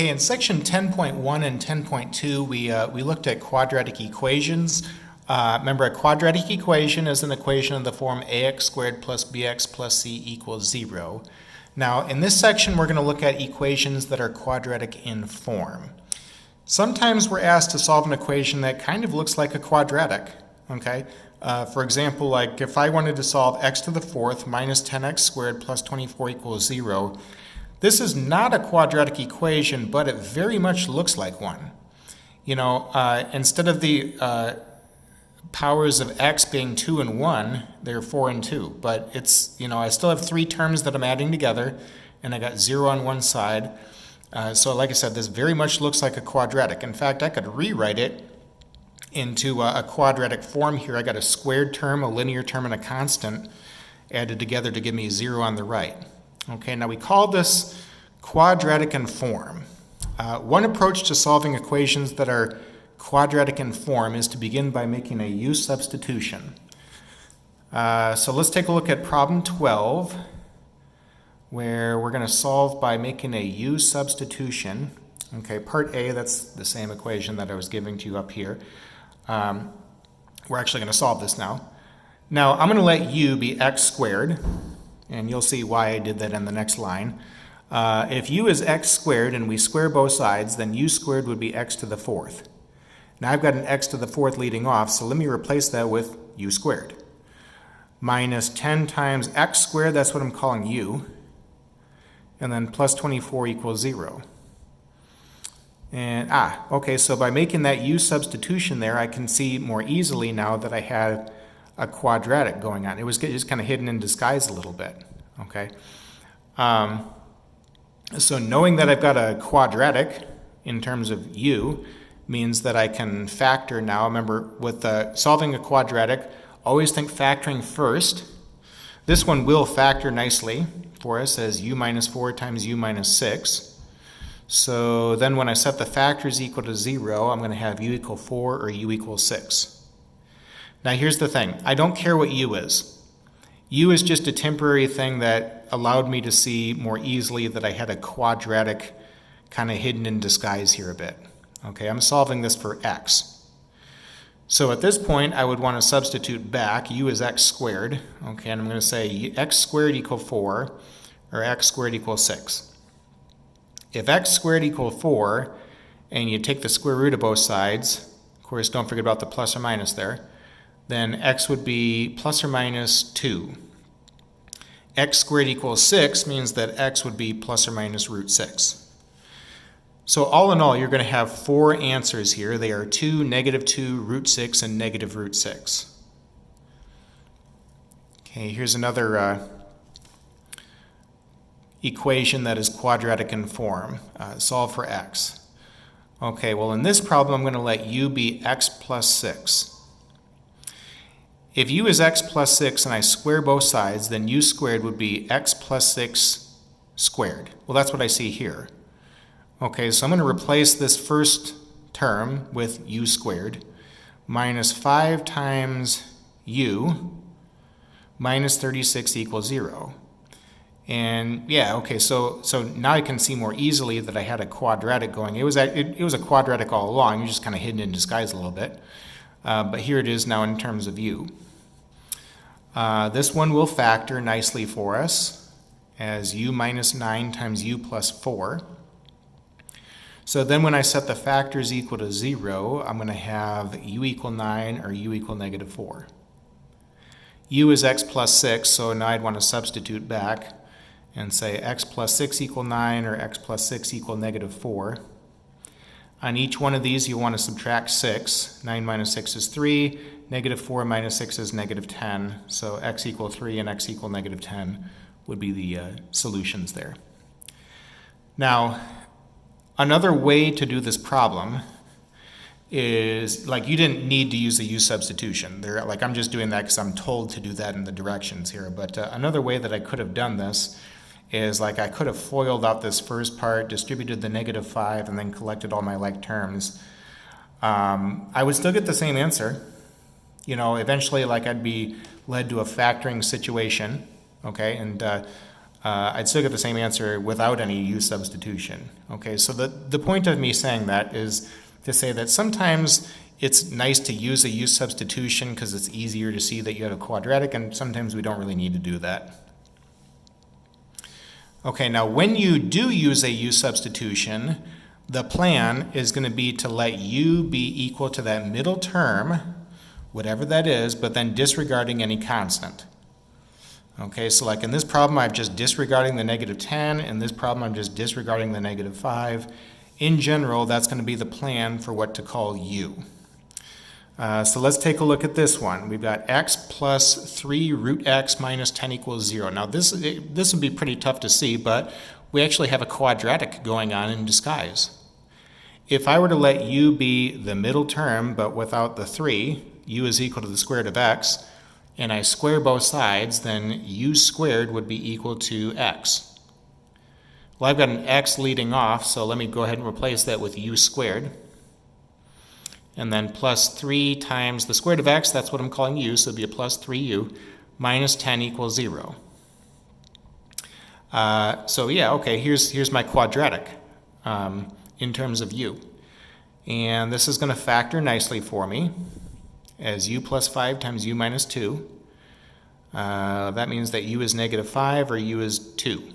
Okay, in section 10.1 and 10.2, we looked at quadratic equations. Remember, a quadratic equation is an equation of the form ax squared plus bx plus c equals 0. Now, in this section, we're going to look at equations that are quadratic in form. Sometimes we're asked to solve an equation that kind of looks like a quadratic, okay? For example, like if I wanted to solve x to the fourth minus 10x squared plus 24 equals 0, this is not a quadratic equation, but it very much looks like one. You know, instead of the powers of x being 2 and 1, they're 4 and 2. But it's, you know, I still have three terms that I'm adding together, and I got 0 on one side. So like I said, this very much looks like a quadratic. In fact, I could rewrite it into a quadratic form here. I got a squared term, a linear term, and a constant added together to give me 0 on the right. Okay, now we call this quadratic in form. One approach to solving equations that are quadratic in form is to begin by making a u substitution. So let's take a look at problem 12, where we're going to solve by making a u substitution. Okay, part A, that's the same equation that I was giving to you up here. We're actually going to solve this now. Now, I'm going to let u be x squared, and you'll see why I did that in the next line. If u is x squared and we square both sides, then u squared would be x to the fourth. Now I've got an x to the fourth leading off, so let me replace that with u squared. Minus 10 times x squared, that's what I'm calling u. And then plus 24 equals 0. And, okay, so by making that u substitution there, I can see more easily now that I had a quadratic going on. It was just kind of hidden in disguise a little bit, okay? So knowing that I've got a quadratic in terms of u means that I can factor now. Remember, with solving a quadratic, always think factoring first. This one will factor nicely for us as u minus 4 times u minus 6. So then when I set the factors equal to 0, I'm going to have u equal 4 or u equals 6. Now here's the thing. I don't care what u is. U is just a temporary thing that allowed me to see more easily that I had a quadratic kind of hidden in disguise here a bit. Okay, I'm solving this for x. So at this point, I would want to substitute back. U is x squared. Okay, and I'm going to say x squared equal 4 or x squared equals 6. If x squared equal 4 and you take the square root of both sides, of course, don't forget about the plus or minus there, then x would be plus or minus 2. X squared equals 6 means that x would be plus or minus root 6. So all in all, you're going to have 4 answers here. They are 2, negative 2, root 6, and negative root 6. Okay, here's another equation that is quadratic in form. Solve for x. Okay, well in this problem, I'm going to let u be x plus 6. If u is x plus 6 and I square both sides, then u squared would be x plus 6 squared. Well, that's what I see here. Okay, so I'm going to replace this first term with u squared minus 5 times u minus 36 equals 0. And yeah, okay, so now I can see more easily that I had a quadratic going. It was a quadratic all along. It was just kind of hidden in disguise a little bit. But here it is now in terms of u. This one will factor nicely for us as u minus 9 times u plus 4. So then when I set the factors equal to 0, I'm going to have u equal 9 or u equal negative 4. U is x plus 6, so now I'd want to substitute back and say x plus 6 equal 9 or x plus 6 equal negative 4. On each one of these, you want to subtract 6. 9 minus 6 is 3. Negative 4 minus 6 is negative 10. So x equal 3 and x equal negative 10 would be the solutions there. Now, another way to do this problem is, like, you didn't need to use a u substitution. Like, I'm just doing that because I'm told to do that in the directions here. But another way that I could have done this is, like, I could have FOILed out this first part, distributed the negative 5, and then collected all my like terms. I would still get the same answer. You know, eventually, like, I'd be led to a factoring situation, okay? And I'd still get the same answer without any u substitution. Okay, so the point of me saying that is to say that sometimes it's nice to use a u substitution because it's easier to see that you have a quadratic, and sometimes we don't really need to do that. Okay, now when you do use a u substitution, the plan is going to be to let u be equal to that middle term, whatever that is, but then disregarding any constant. Okay, so like in this problem, I'm just disregarding the negative 10. In this problem, I'm just disregarding the negative 5. In general, that's going to be the plan for what to call u. So let's take a look at this one. We've got x plus 3 root x minus 10 equals 0. Now this would be pretty tough to see, but we actually have a quadratic going on in disguise. If I were to let u be the middle term, but without the 3, u is equal to the square root of x, and I square both sides, then u squared would be equal to x. Well, I've got an x leading off, so let me go ahead and replace that with u squared. And then plus 3 times the square root of x, that's what I'm calling u, so it'll be a plus 3u, minus 10 equals 0. So yeah, okay, here's my quadratic in terms of u. And this is going to factor nicely for me as u plus 5 times u minus 2. That means that u is negative 5 or u is 2.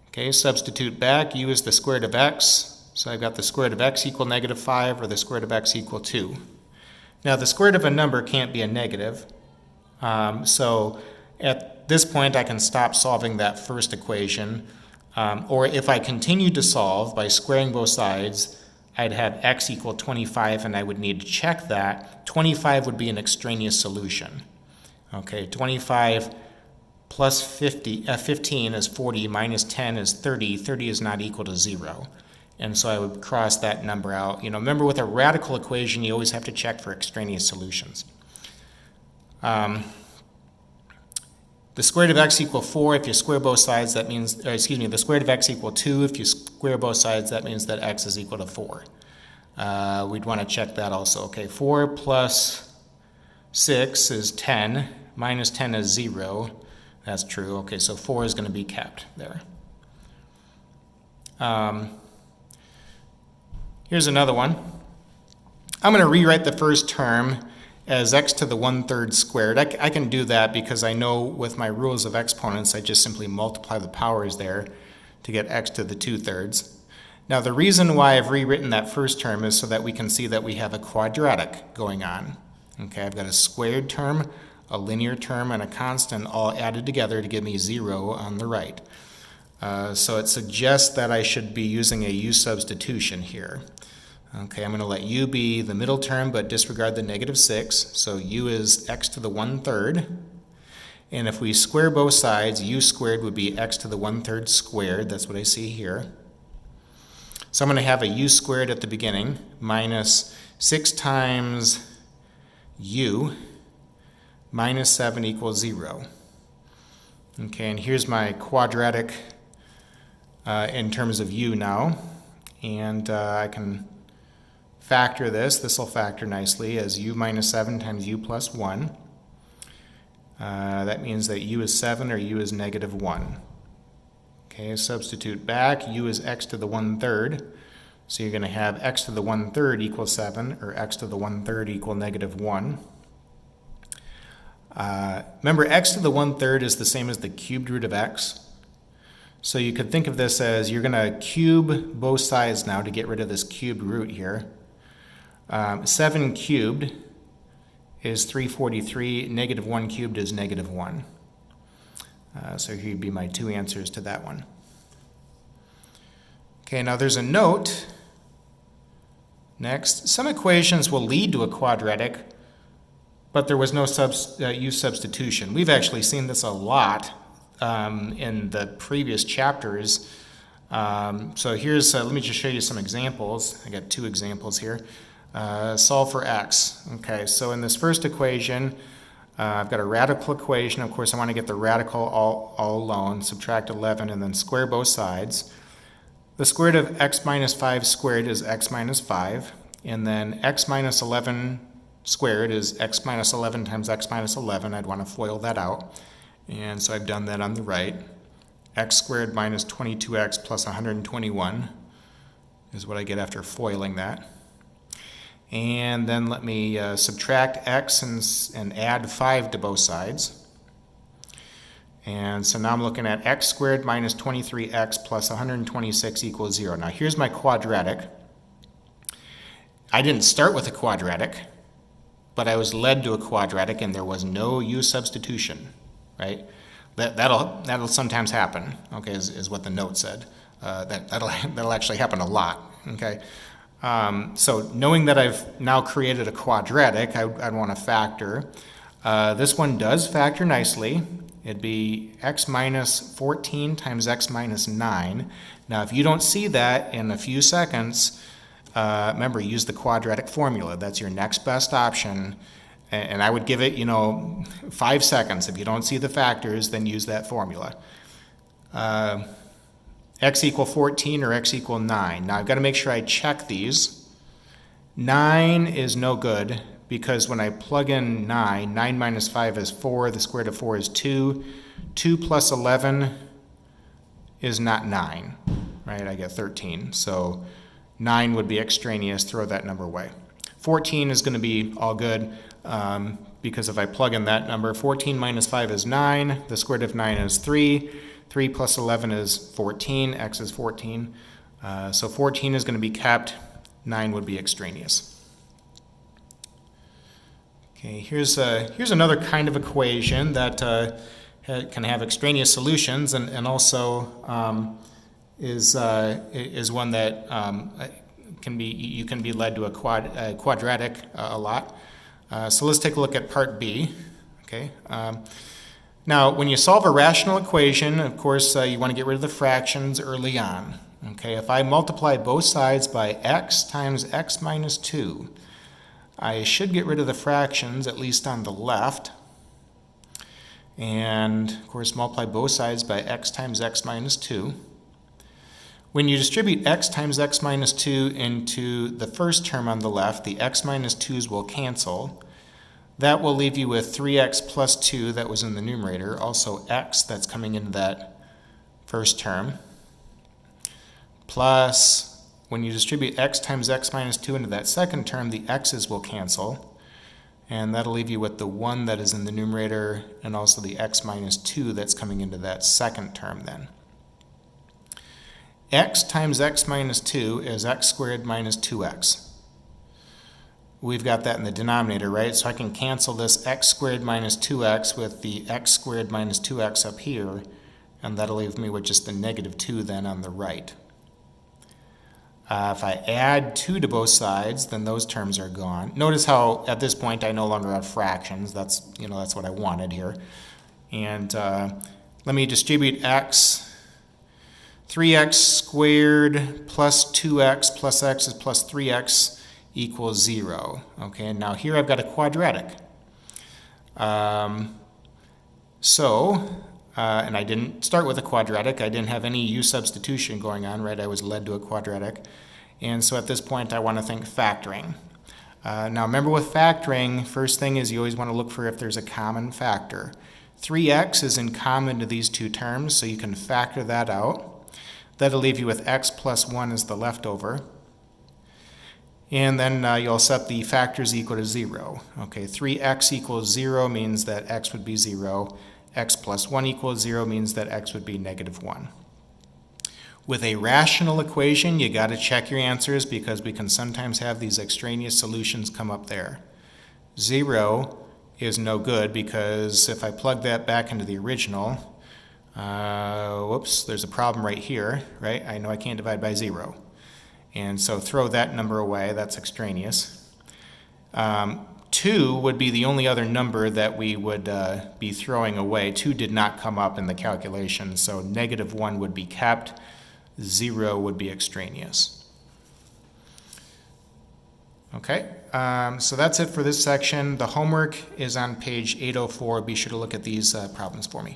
Okay, substitute back, u is the square root of x. So I've got the square root of x equal negative 5 or the square root of x equal 2. Now the square root of a number can't be a negative. So at this point I can stop solving that first equation. Or if I continue to solve by squaring both sides, I'd have x equal 25 and I would need to check that. 25 would be an extraneous solution. Okay, 25 plus 15 is 40 minus 10 is 30. 30 is not equal to 0. And so I would cross that number out. Remember with a radical equation, you always have to check for extraneous solutions. The square root of x equal 4, if you square both sides, that means, the square root of x equal 2, if you square both sides, that means that x is equal to 4. We'd want to check that also. Okay, 4 plus 6 is 10, minus 10 is 0. That's true. Okay, so 4 is going to be kept there. Here's another one. I'm going to rewrite the first term as x to the 1/3 squared. I can do that because I know with my rules of exponents, I just simply multiply the powers there to get x to the 2/3. Now the reason why I've rewritten that first term is so that we can see that we have a quadratic going on. Okay, I've got a squared term, a linear term, and a constant all added together to give me 0 on the right. So it suggests that I should be using a u substitution here. Okay, I'm going to let u be the middle term but disregard the negative 6. So u is x to the 1/3. And if we square both sides, u squared would be x to the 1/3 squared. That's what I see here. So I'm going to have a u squared at the beginning minus 6 times u minus 7 equals 0. Okay, and here's my quadratic in terms of u now. And I can factor this. This will factor nicely as u minus 7 times u plus 1. That means that u is 7 or u is negative 1. Okay, substitute back. U is x to the 1/3. So you're going to have x to the 1/3 equal 7 or x to the 1/3 equal negative 1. Remember, x to the 1/3 is the same as the cubed root of x. So you could think of this as you're going to cube both sides now to get rid of this cubed root here. 7 cubed is 343. Negative 1 cubed is negative 1. So here would be my two answers to that one. Okay, now there's a note. Next, some equations will lead to a quadratic, but there was no u substitution. We've actually seen this a lot in the previous chapters. So here's, let me just show you some examples. I got two examples here. Solve for x. Okay, so in this first equation, I've got a radical equation. Of course, I want to get the radical all alone, subtract 11, and then square both sides. The square root of x minus 5 squared is x minus 5, and then x minus 11 squared is x minus 11 times x minus 11. I'd want to FOIL that out, and so I've done that on the right. x squared minus 22x plus 121 is what I get after foiling that. And then let me subtract x and add 5 to both sides. And so now I'm looking at x squared minus 23x plus 126 equals 0. Now here's my quadratic. I didn't start with a quadratic, but I was led to a quadratic and there was no u substitution, right? That'll sometimes happen, okay, is what the note said. That'll actually happen a lot, okay? So knowing that I've now created a quadratic, I'd want to factor. This one does factor nicely. It'd be x minus 14 times x minus 9. Now, if you don't see that in a few seconds, remember, use the quadratic formula. That's your next best option. And I would give it, 5 seconds. If you don't see the factors, then use that formula. X equal 14 or x equal 9. Now I've got to make sure I check these. 9 is no good because when I plug in 9 minus 5 is 4, the square root of 4 is 2. 2 plus 11 is not 9, right? I get 13. So 9 would be extraneous, throw that number away. 14 is going to be all good because if I plug in that number, 14 minus 5 is 9, the square root of 9 is 3, 3 plus 11 is 14, x is 14. So 14 is going to be kept, 9 would be extraneous. Okay, here's another kind of equation that can have extraneous solutions and also is one that you can be led to a quadratic a lot. So let's take a look at part B. Okay. Now, when you solve a rational equation, of course, you want to get rid of the fractions early on. Okay, if I multiply both sides by x times x minus 2, I should get rid of the fractions, at least on the left. And, of course, multiply both sides by x times x minus 2. When you distribute x times x minus 2 into the first term on the left, the x minus 2's will cancel. That will leave you with 3x plus 2 that was in the numerator, also x that's coming into that first term, plus when you distribute x times x minus 2 into that second term, the x's will cancel, and that'll leave you with the 1 that is in the numerator and also the x minus 2 that's coming into that second term then. X times x minus 2 is x squared minus 2x. We've got that in the denominator, right? So I can cancel this x squared minus 2x with the x squared minus 2x up here, and that'll leave me with just the negative 2 then on the right. If I add 2 to both sides, then those terms are gone. Notice how at this point I no longer have fractions. That's what I wanted here. And let me distribute x. 3x squared plus 2x plus x is plus 3x equals 0. Okay, and now here I've got a quadratic. And I didn't start with a quadratic. I didn't have any u substitution going on, right? I was led to a quadratic. And so at this point I want to think factoring. Now remember with factoring, first thing is you always want to look for if there's a common factor. 3x is in common to these two terms, so you can factor that out. That'll leave you with x plus 1 as the leftover. And then you'll set the factors equal to 0. Okay, 3x equals 0 means that x would be 0. X plus 1 equals 0 means that x would be negative 1. With a rational equation, you got to check your answers because we can sometimes have these extraneous solutions come up there. 0 is no good because if I plug that back into the original, whoops, there's a problem right here, right? I know I can't divide by 0. And so throw that number away, that's extraneous. 2 would be the only other number that we would be throwing away. 2 did not come up in the calculation, so negative 1 would be kept, 0 would be extraneous. Okay, so that's it for this section. The homework is on page 804. Be sure to look at these problems for me.